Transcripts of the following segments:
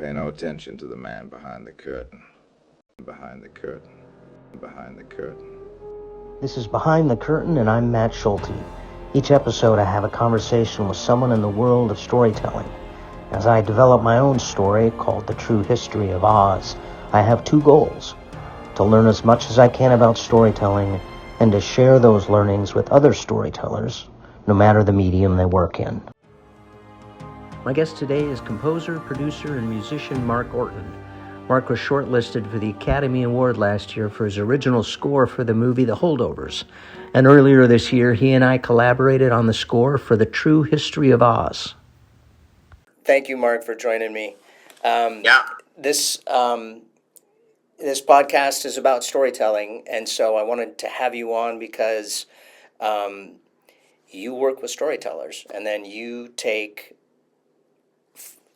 Pay no attention to the man behind the curtain. Behind the curtain. Behind the curtain. This is Behind the Curtain, and I'm Matt Schulte. Each episode I have a conversation with someone in the world of storytelling. As I develop my own story, called The True History of Oz, I have two goals: to learn as much as I can about storytelling, and to share those learnings with other storytellers, no matter the medium they work in. My guest today is composer, producer, and musician Mark Orton. Mark was shortlisted for the Academy Award last year for his original score for the movie The Holdovers. And earlier this year, he and I collaborated on the score for The True History of Oz. Thank you, Mark, for joining me. This podcast is about storytelling, and so I wanted to have you on because you work with storytellers, and then you take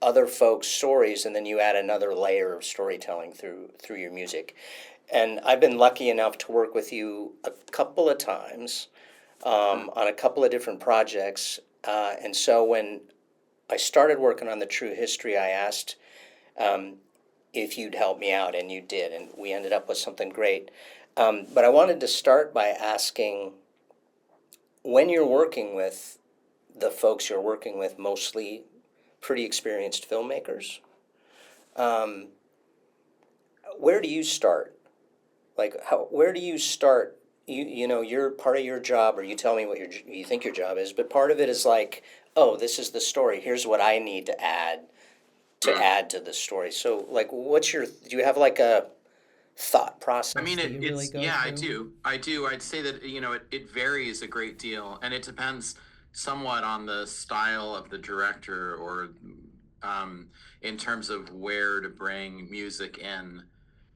other folks' stories, and then you add another layer of storytelling through your music. And I've been lucky enough to work with you a couple of times on a couple of different projects. And so when I started working on The True History, I asked if you'd help me out, and you did, and we ended up with something great. But I wanted to start by asking, when you're working with the folks you're working with, mostly pretty experienced filmmakers, where do you start? Like, where do you start? You know, you're part of your job, or you tell me what you think your job is, but part of it is like, oh, this is the story. Here's what I need to add to the story. So, like, do you have like a thought process? I mean, that you really go I through? do. I'd say that, it varies a great deal, and it depends somewhat on the style of the director, or in terms of where to bring music in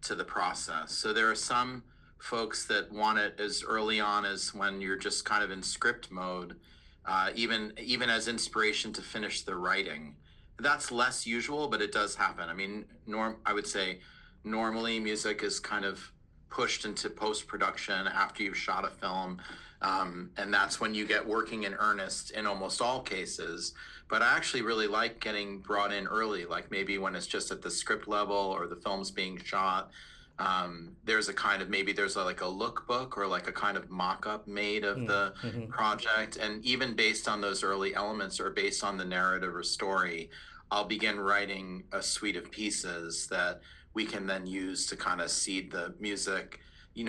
to the process. So there are some folks that want it as early on as when you're just kind of in script mode, even as inspiration to finish the writing. That's less usual, but it does happen. I mean, I would say normally music is kind of pushed into post-production after you've shot a film, and that's when you get working in earnest in almost all cases. But I actually really like getting brought in early, like maybe when it's just at the script level or the film's being shot. There's like a lookbook, or like a kind of mock-up made of the project, and even based on those early elements, or based on the narrative or story, I'll begin writing a suite of pieces that we can then use to kind of seed the music,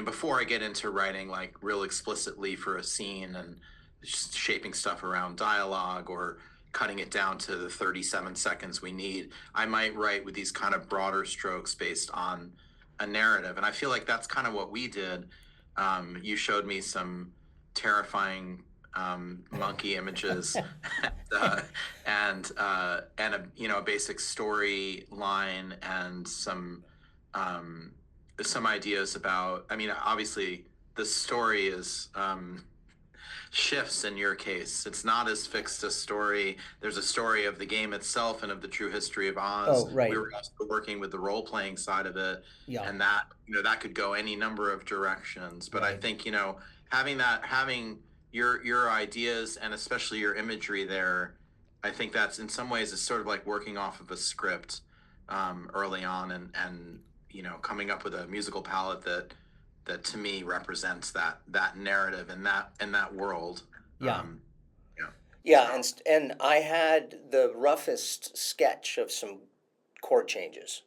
before I get into writing like real explicitly for a scene, and just shaping stuff around dialogue, or cutting it down to the 37 seconds we need. I might write with these kind of broader strokes based on a narrative. And I feel like that's kind of what we did. You showed me some terrifying monkey images, and a basic story line, and some ideas about. I mean, obviously, the story is shifts in your case. It's not as fixed a story. There's a story of the game itself and of the true history of Oz. Oh, right. We were also working with the role playing side of it, Yeah. and that that could go any number of directions. But I think having your ideas, and especially your imagery there, I think that's in some ways is sort of like working off of a script early on, and coming up with a musical palette that to me represents that narrative and that world. Yeah. Yeah. And I had the roughest sketch of some chord changes.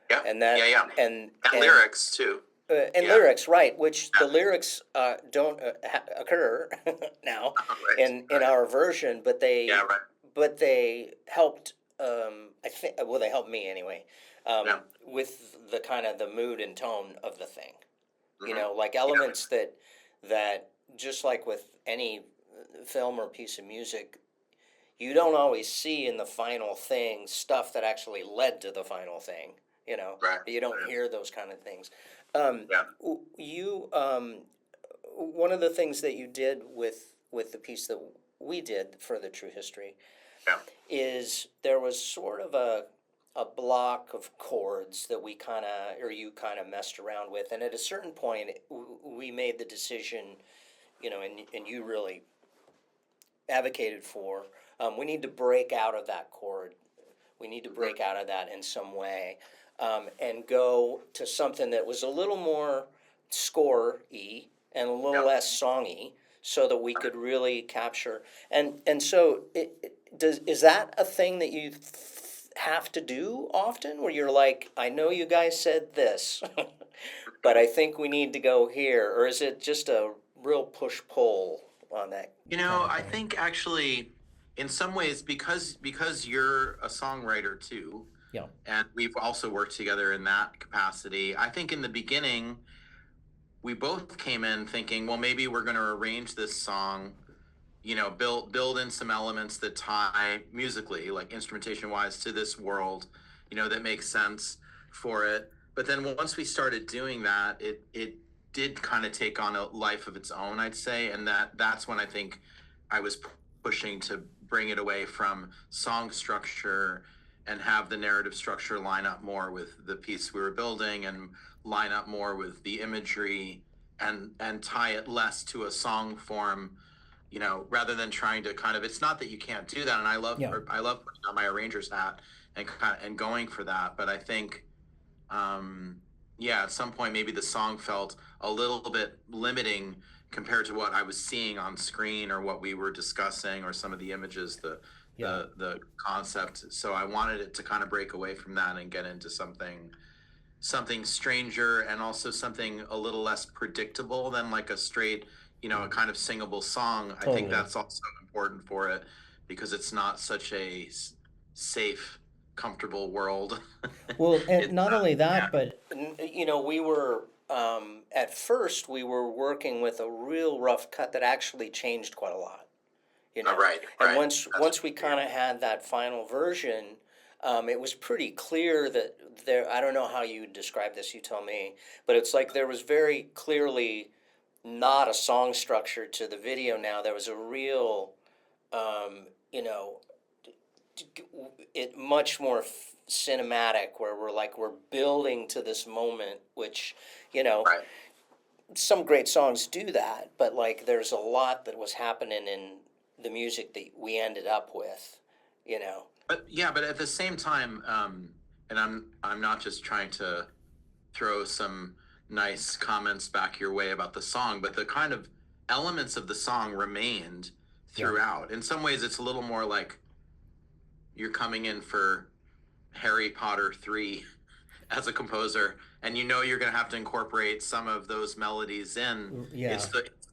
Yeah. And that, yeah. And lyrics too. And Yeah. lyrics, right? Which the lyrics don't occur now in our version, but they right. but they helped. I think, well, they helped me anyway, with the kind of the mood and tone of the thing. Like elements that just like with any film or piece of music, you don't always see in the final thing stuff that actually led to the final thing. Right. But you don't hear those kind of things. Yeah. You one of the things that you did with the piece that we did for The True History, is there was sort of a block of chords that you kind of messed around with, and at a certain point we made the decision, and you really advocated for, we need to break out of that chord. We need to break out of that in some way, and go to something that was a little more score-y and a little less song-y, so that we could really capture. And so, is that a thing that you have to do often, where you're like, I know you guys said this, but I think we need to go here, or is it just a real push-pull on that? I think actually, in some ways, because you're a songwriter too, Yeah. and we've also worked together in that capacity. I think in the beginning, we both came in thinking, well, maybe we're going to arrange this song, build in some elements that tie musically, like instrumentation wise, to this world, that makes sense for it. But then once we started doing that, it did kind of take on a life of its own, I'd say, and that's when I think I was pushing to bring it away from song structure and have the narrative structure line up more with the piece we were building, and line up more with the imagery, and tie it less to a song form, rather than trying to kind of, it's not that you can't do that. And I love putting on my arranger's hat and going for that. But I think, at some point, maybe the song felt a little bit limiting compared to what I was seeing on screen, or what we were discussing, or some of the images, the concept. So I wanted it to kind of break away from that and get into something stranger, and also something a little less predictable than like a straight, a kind of singable song. Totally. I think that's also important for it, because it's not such a safe, comfortable world. Well, and not only that, but we were at first we were working with a real rough cut that actually changed quite a lot. Right. And once we kind of had that final version, it was pretty clear that I don't know how you describe this, you tell me, but it's like there was very clearly not a song structure to the video now. There was a real, it much more cinematic, where we're building to this moment, which, Right. some great songs do that, but like there's a lot that was happening in the music that we ended up with, But at the same time, and I'm not just trying to throw some nice comments back your way about the song, but the kind of elements of the song remained throughout. In some ways, it's a little more like you're coming in for Harry Potter 3 as a composer, and you're going to have to incorporate some of those melodies in. Yeah. It's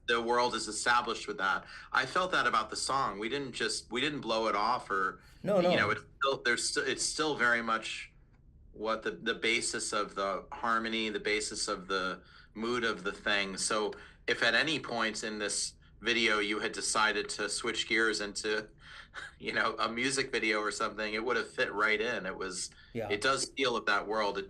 the world is established with that. I felt that about the song. We didn't blow it off, or no. It's still very much what the basis of the harmony, the basis of the mood of the thing. So if at any point in this video you had decided to switch gears into, a music video or something, it would have fit right in. It does feel of that world,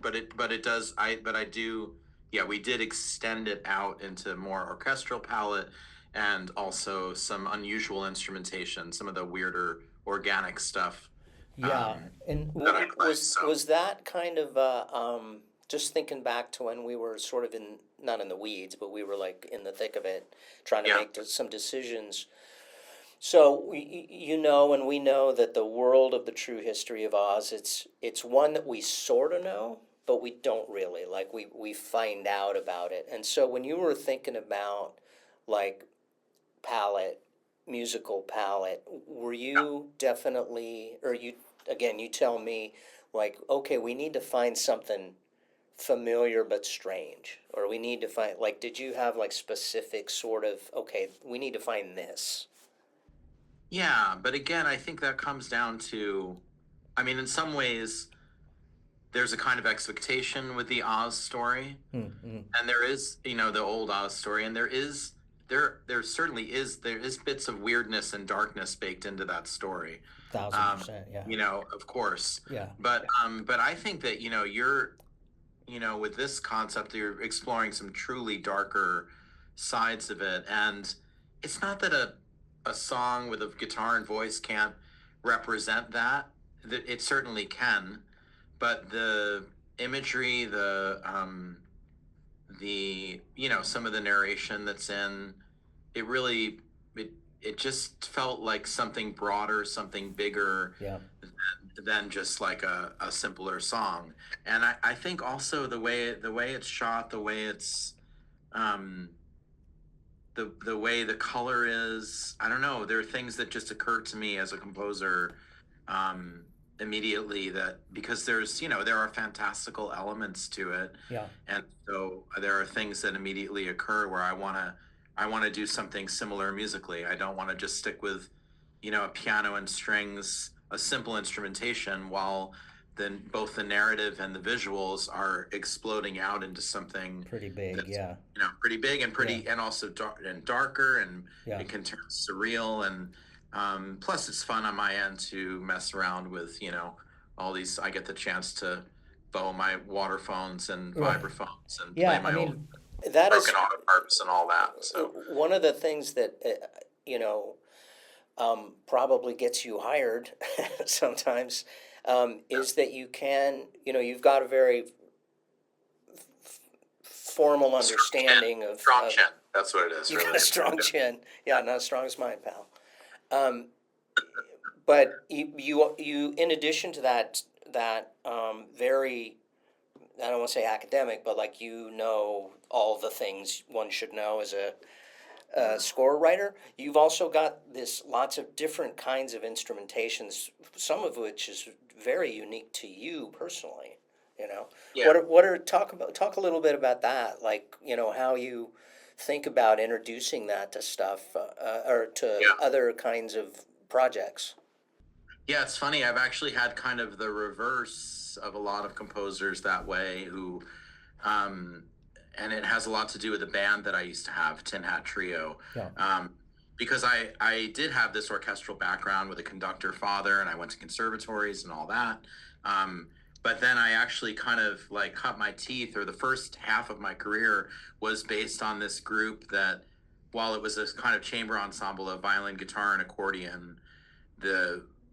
we did extend it out into more orchestral palette, and also some unusual instrumentation, some of the weirder organic stuff. Yeah, and was that kind of just thinking back to when we were sort of not in the weeds, but we were like in the thick of it, trying to make some decisions. So and we know that the world of the true history of Oz, it's one that we sort of know, but we don't really, like we find out about it. And so when you were thinking about like musical palette, were you definitely, or you tell me, like, okay, we need to find something familiar but strange, or we need to find, like, did you have like specific sort of, okay, we need to find this? Yeah, but again, I think that comes down to, in some ways, there's a kind of expectation with the Oz story, and there is, the old Oz story, and there certainly is bits of weirdness and darkness baked into that story. 1,000%, yeah. Of course. Yeah. But I think that you're, with this concept, you're exploring some truly darker sides of it, and it's not that a song with a guitar and voice can't represent that. That it certainly can, but the imagery, the some of the narration that's in it, really it just felt like something broader, something bigger Yeah. than just like a simpler song. And I think also the way it's shot, the way it's um, the way the color is, I don't know, there are things that just occur to me as a composer um, immediately, that because there's, there are fantastical elements to it. Yeah. And so there are things that immediately occur where I want to do something similar musically. I don't want to just stick with, a piano and strings, a simple instrumentation, while then both the narrative and the visuals are exploding out into something Pretty big. that's, Yeah. pretty big and pretty, Yeah. and also darker, and Yeah. it can turn surreal. And plus it's fun on my end to mess around with, all these. I get the chance to bow my water phones and Right. vibraphones and Yeah, play my old that is broken auto harps and all that. So one of the things that probably gets you hired sometimes, is that you can, you've got a very formal understanding of strong chin. That's what it is. You really. got a strong chin. Yeah, not as strong as mine, pal. But you in addition to that very, I don't want to say academic, but like all the things one should know as a score writer. You've also got this lots of different kinds of instrumentations, some of which is very unique to you personally. Yeah. What are talk a little bit about that, like how you think about introducing that to stuff, or to Yeah. other kinds of projects. Yeah, it's funny. I've actually had kind of the reverse of a lot of composers that way, who, and it has a lot to do with the band that I used to have, Tin Hat Trio. Yeah. Because I did have this orchestral background with a conductor father, and I went to conservatories and all that. But then I actually kind of like cut my teeth, or the first half of my career was based on this group that, while it was a kind of chamber ensemble of violin, guitar, and accordion,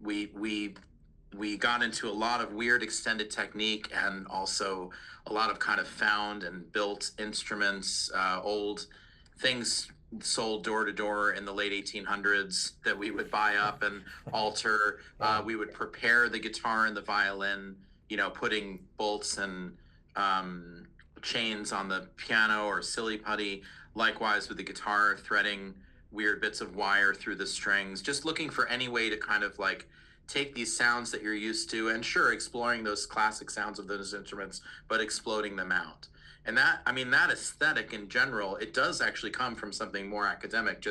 we got into a lot of weird extended technique, and also a lot of kind of found and built instruments, old things sold door to door in the late 1800s that we would buy up and alter. We would prepare the guitar and the violin, putting bolts and chains on the piano, or silly putty. Likewise with the guitar, threading weird bits of wire through the strings, just looking for any way to kind of like take these sounds that you're used to, and sure, exploring those classic sounds of those instruments, but exploding them out. And that aesthetic in general, it does actually come from something more academic.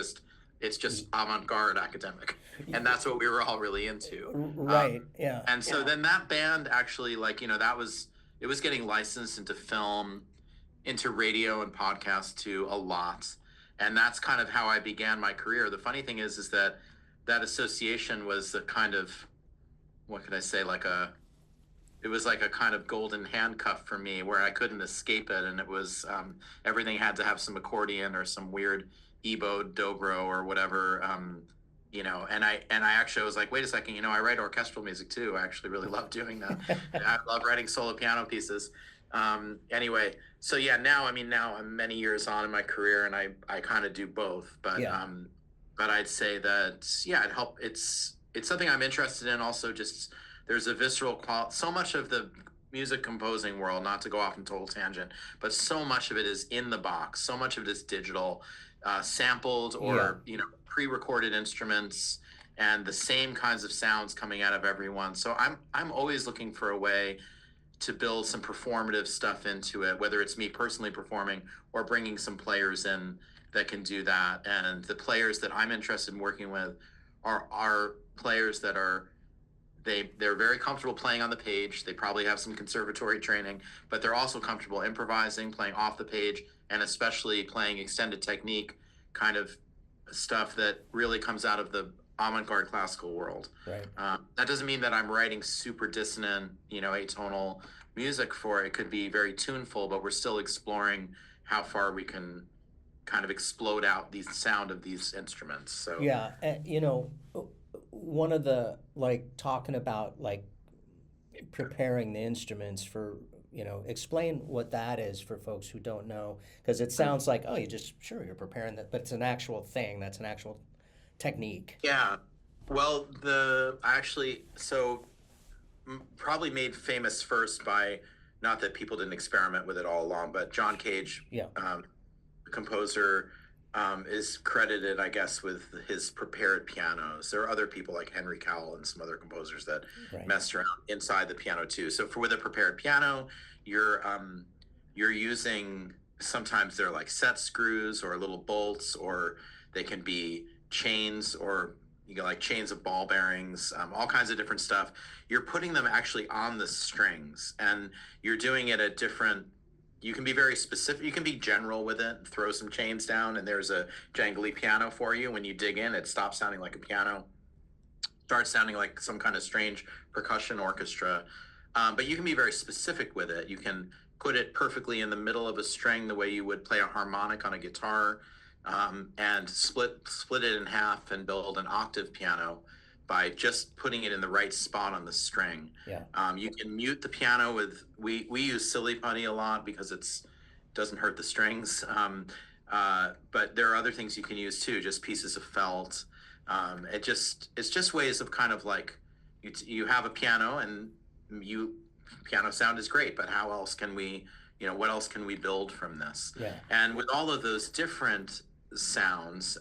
It's just avant-garde academic, and that's what we were all really into. Right. Yeah. And so then that band actually, like, it was getting licensed into film, into radio and podcast too, a lot. And that's kind of how I began my career. The funny thing is that association was a kind of, what could I say, it was like a kind of golden handcuff for me, where I couldn't escape it. And it was, everything had to have some accordion or some weird ebow dobro or whatever, and I actually was like, wait a second, I write orchestral music too. I actually really love doing that. I love writing solo piano pieces. Anyway, so yeah, now I'm many years on in my career, and I kind of do both, but I'd say that, yeah, it's something I'm interested in. Also, just there's a visceral quality. So much of the music composing world, not to go off in total tangent, but so much of it is in the box. So much of it is digital, sampled, or pre-recorded instruments, and the same kinds of sounds coming out of everyone. So I'm always looking for a way to build some performative stuff into it, whether it's me personally performing or bringing some players in that can do that. And the players that I'm interested in working with are players that they're very comfortable playing on the page. They probably have some conservatory training, but they're also comfortable improvising, playing off the page, and especially playing extended technique kind of stuff that really comes out of the avant-garde classical world. Right. That doesn't mean that I'm writing super dissonant, atonal music for it. It could be very tuneful, but we're still exploring how far we can kind of explode out the sound of these instruments. So yeah, one of the, like, talking about, like, preparing the instruments for, explain what that is for folks who don't know, because it sounds like, oh, you're preparing that, but it's an actual thing. That's an actual technique? Yeah. Well, probably made famous first by, not that people didn't experiment with it all along, but John Cage, Yeah. The composer, is credited, I guess, with his prepared pianos. There are other people like Henry Cowell and some other composers that Right. messed around inside the piano too. So with a prepared piano, you're using, sometimes they're like set screws or little bolts, or they can be chains, or you got like chains of ball bearings, all kinds of different stuff. You're putting them actually on the strings, and you're doing it at different. You can be very specific. You can be general with it. Throw some chains down, and there's a jangly piano for you. When you dig in, it stops sounding like a piano, starts sounding like some kind of strange percussion orchestra. But you can be very specific with it. You can put it perfectly in the middle of a string, the way you would play a harmonic on a guitar, and split it in half and build an octave piano by just putting it in the right spot on the string. Yeah. You can mute the piano with, we use silly putty a lot because doesn't hurt the strings. But there are other things you can use too, just pieces of felt. It's just ways of kind of like, you have a piano, and piano sound is great, but how else can we, what else can we build from this? Yeah. And with all of those different sounds,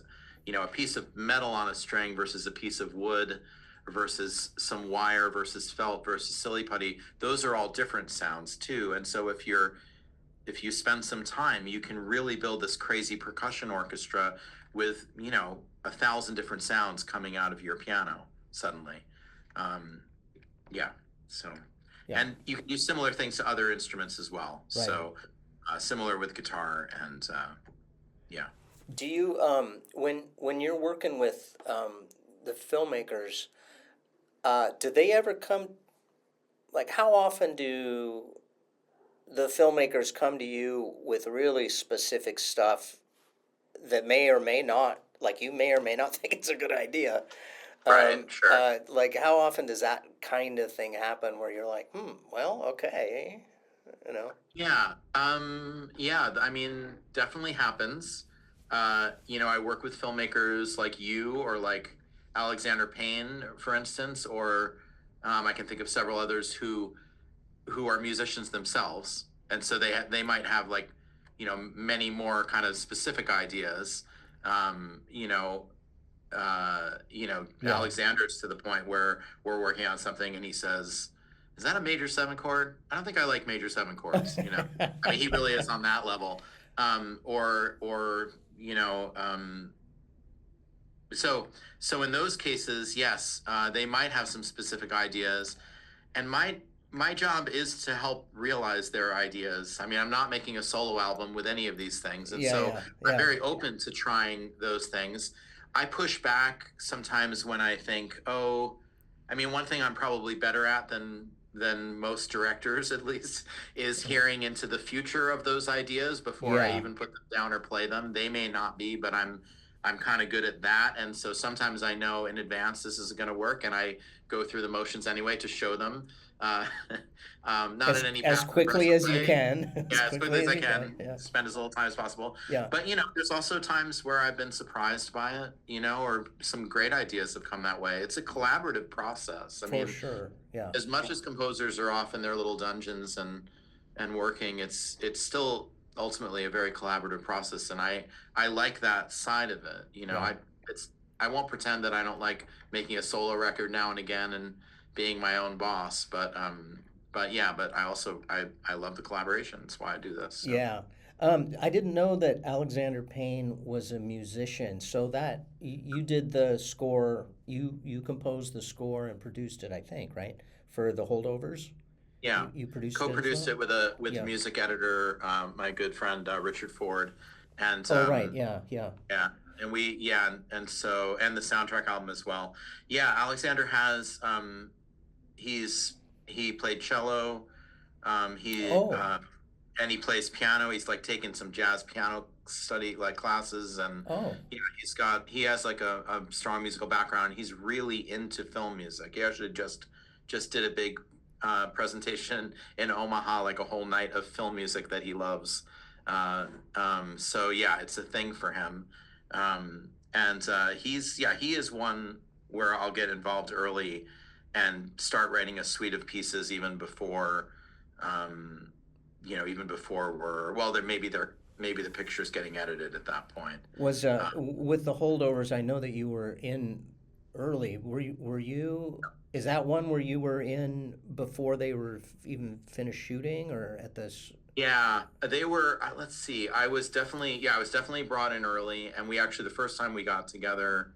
a piece of metal on a string versus a piece of wood versus some wire versus felt versus silly putty, those are all different sounds too. And so if you spend some time, you can really build this crazy percussion orchestra with 1,000 different sounds coming out of your piano suddenly. Yeah. So, Yeah. and you can use similar things to other instruments as well. Right. So similar with guitar, and yeah. Do you when you're working with the filmmakers, do they ever come? Like, how often do the filmmakers come to you with really specific stuff that may or may not, like, you may or may not think it's a good idea? Right, sure. Like, how often does that kind of thing happen where you're like, well, okay, Yeah. Yeah. I mean, definitely happens. I work with filmmakers like you, or like Alexander Payne, for instance, or I can think of several others who are musicians themselves, and so they might have, like, many more kind of specific ideas. Yeah. Alexander's to the point where we're working on something, and he says, "Is that a major 7 chord? I don't think I like major 7 chords." I mean, he really is on that level. So in those cases, yes, they might have some specific ideas, and my job is to help realize their ideas. I mean, I'm not making a solo album with any of these things, and I'm very open to trying those things. I push back sometimes when I think, one thing I'm probably better at than most directors, at least, is hearing into the future of those ideas before I even put them down or play them. They may not be, but I'm kind of good at that. And so sometimes I know in advance this is going to work, and I go through the motions anyway to show them. Not in any as quickly as you way. can. Yeah, as quickly as I can. Yeah. Spend as little time as possible. Yeah. But there's also times where I've been surprised by it, or some great ideas have come that way. It's a collaborative process. I mean, For sure. Yeah. as much as composers are off in their little dungeons and working, it's still ultimately a very collaborative process, and I like that side of it. I won't pretend that I don't like making a solo record now and again and being my own boss, but I also I love the collaboration. That's why I do this. So. Yeah. I didn't know that Alexander Payne was a musician. So that you did the score, you composed the score and produced it, I think, right? For The Holdovers? Yeah. You produced Co-produced it as well? it with music editor, my good friend Richard Ford, and right, yeah. And and the soundtrack album as well. Yeah, Alexander has he played cello, and he plays piano. He's like taken some jazz piano study like classes, and he has like a strong musical background. He's really into film music. He actually just did a big presentation in Omaha, like a whole night of film music that he loves. So yeah, it's a thing for him. And he is one where I'll get involved early and start writing a suite of pieces even before, even before maybe the picture's getting edited at that point. Was with the Holdovers, I know that you were in early. Were you? Is that one where you were in before they were even finished shooting, or at this? Yeah, they were. Let's see. I was definitely brought in early, and we actually the first time we got together,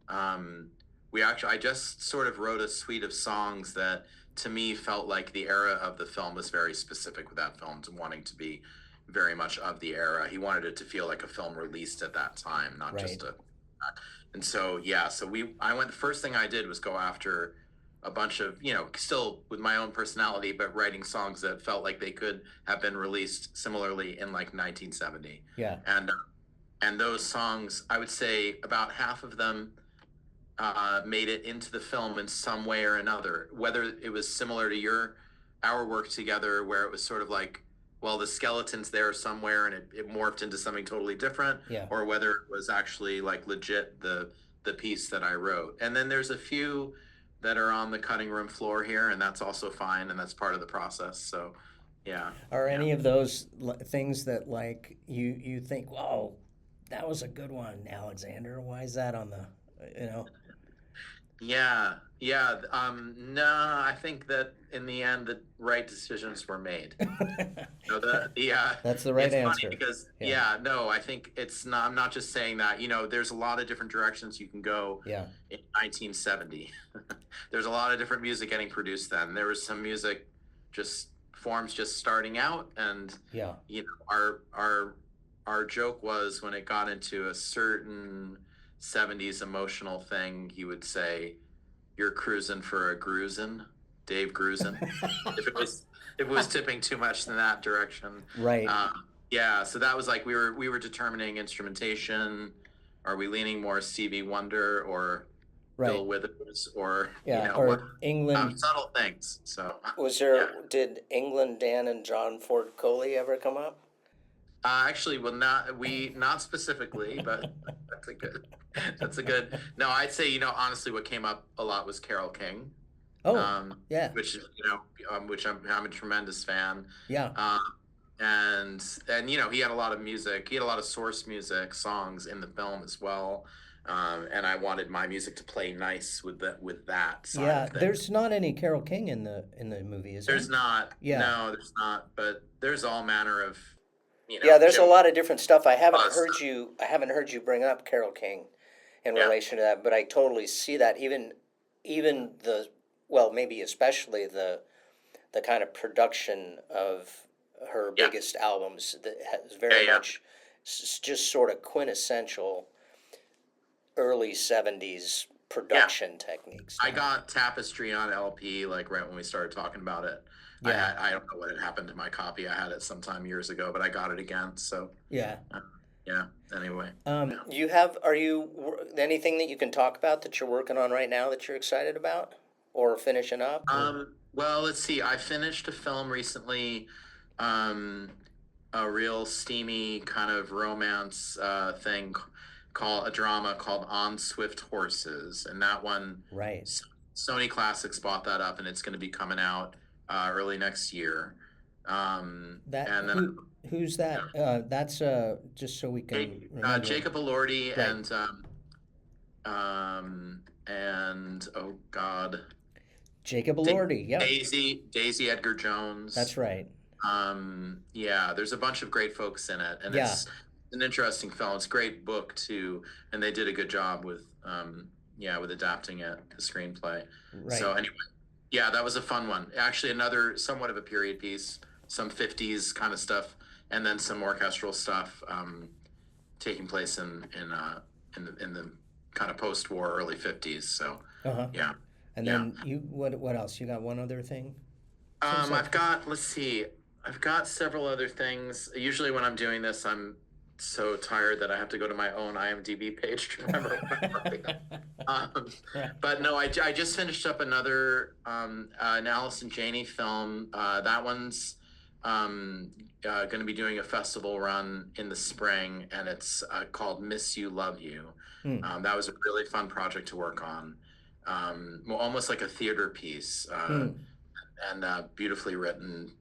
I just sort of wrote a suite of songs that to me felt like the era of the film was very specific with that film, to wanting to be very much of the era. He wanted it to feel like a film released at that time, not Right. just a. And so the first thing I did was go after a bunch of, still with my own personality, but writing songs that felt like they could have been released similarly in like 1970. Yeah. And those songs, I would say about half of them made it into the film in some way or another, whether it was similar to our work together, where it was sort of like, well, the skeleton's there somewhere and it morphed into something totally different, Yeah. or whether it was actually like legit the piece that I wrote. And then there's a few that are on the cutting room floor here, and that's also fine, and that's part of the process. So, yeah. Are any of those things that like you think, whoa, that was a good one, Alexander? Why is that on the, Yeah. No, I think that in the end, the right decisions were made. That's the right it's answer. Funny because, Yeah. no, I think it's not. I'm not just saying that. There's a lot of different directions you can go. Yeah. In 1970, there's a lot of different music getting produced then. There was some music forms just starting out, and Yeah. Our joke was when it got into a certain 70s emotional thing, he would say, "You're cruising for a gruisin', Dave Grusin." if it was tipping too much in that direction. Right. So that was like we were determining instrumentation. Are we leaning more Stevie Wonder or Right. Bill Withers or or England? Subtle things. So Was there? Did England Dan and John Ford Coley ever come up? actually, well, not specifically, but that's a good. No, I'd say honestly, what came up a lot was Carole King. Oh, yeah. Which which I'm a tremendous fan. Yeah. And he had a lot of music. He had a lot of source music songs in the film as well. And I wanted my music to play nice with that side Yeah. of things. There's not any Carole King in the movie, is there? There's not. Yeah. No, there's not. But there's all manner of. Yeah, there's a Jim lot of different stuff. I haven't Buzz. heard you bring up Carole King in Yeah. relation to that, but I totally see that. Even maybe especially the kind of production of her Yeah. biggest albums that has very Yeah. much just sort of quintessential early 70s production techniques. I got Tapestry on LP like right when we started talking about it. Yeah. I don't know what had happened to my copy. I had it sometime years ago, but I got it again. So Yeah. Anyway. Are you anything that you can talk about that you're working on right now that you're excited about or finishing up? Well, let's see. I finished a film recently, a real steamy kind of romance thing a drama called On Swift Horses, and that one, Right. Sony Classics bought that up, and it's going to be coming out early next year. Who's that? That's just so we can remember. Jacob Elordi Right. and oh God, Jacob Elordi. Yeah, Daisy Edgar Jones. that's right. There's a bunch of great folks in it, and Yeah. it's an interesting film. It's a great book too, and they did a good job with adapting it, the screenplay. Right. So anyway, that was a fun one. Actually, another somewhat of a period piece, some 50s kind of stuff, and then some orchestral stuff taking place in the kind of post-war early 50s. So yeah. And then what else? You got one other thing? I've got several other things. Usually when I'm doing this, I'm so tired that I have to go to my own IMDb page to remember what I'm working on. But no, I just finished up another an Allison Janney film. That one's going to be doing a festival run in the spring, and it's called Miss You, Love You. That was a really fun project to work on. Well, almost like a theater piece, and beautifully written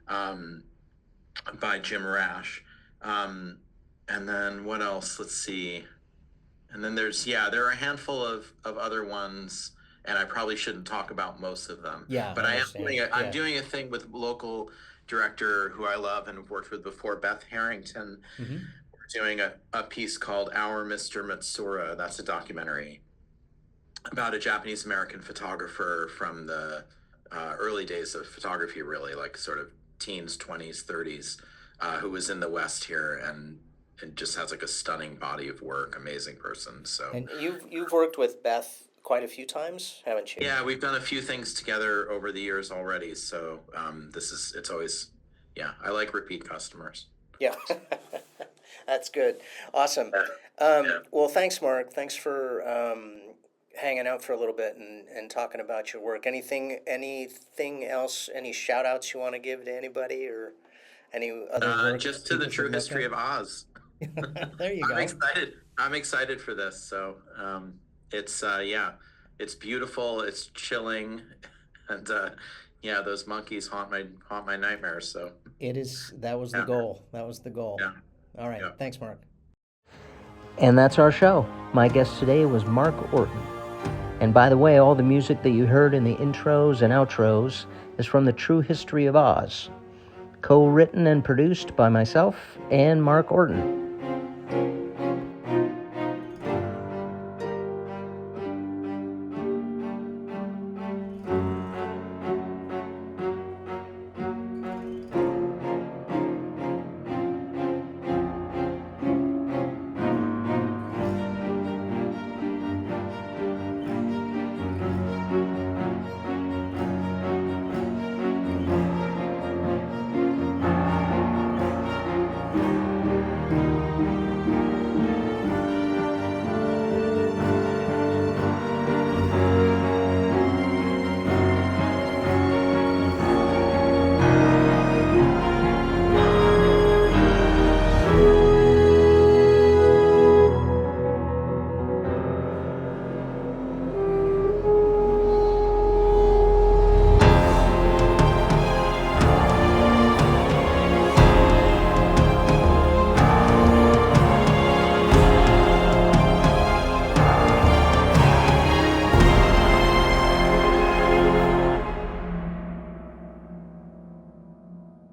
by Jim Rash. And then what else? Let's see. And then there are a handful of other ones, and I probably shouldn't talk about most of them. Yeah, but I'm doing a thing with local director who I love and have worked with before, Beth Harrington. We're doing a piece called Our Mr. Matsura. That's a documentary about a Japanese American photographer from the early days of photography, really, like sort of teens, 20s, 30s, who was in the West here and just has like a stunning body of work. Amazing person. So, and you've worked with Beth quite a few times, haven't you? Yeah, we've done a few things together over the years already. So it's always, I like repeat customers. Yeah, that's good. Awesome. Well, thanks, Mark. Thanks for hanging out for a little bit and talking about your work. Anything else? Any shout outs you want to give to anybody or any other work? Just to the True History of Oz. There you go. I'm excited for this. So it's it's beautiful. It's chilling, and those monkeys haunt my nightmares. So it is. That was the goal. That was the goal. Yeah. All right. Yeah. Thanks, Mark. And that's our show. My guest today was Mark Orton. And by the way, all the music that you heard in the intros and outros is from the True History of Oz, co-written and produced by myself and Mark Orton.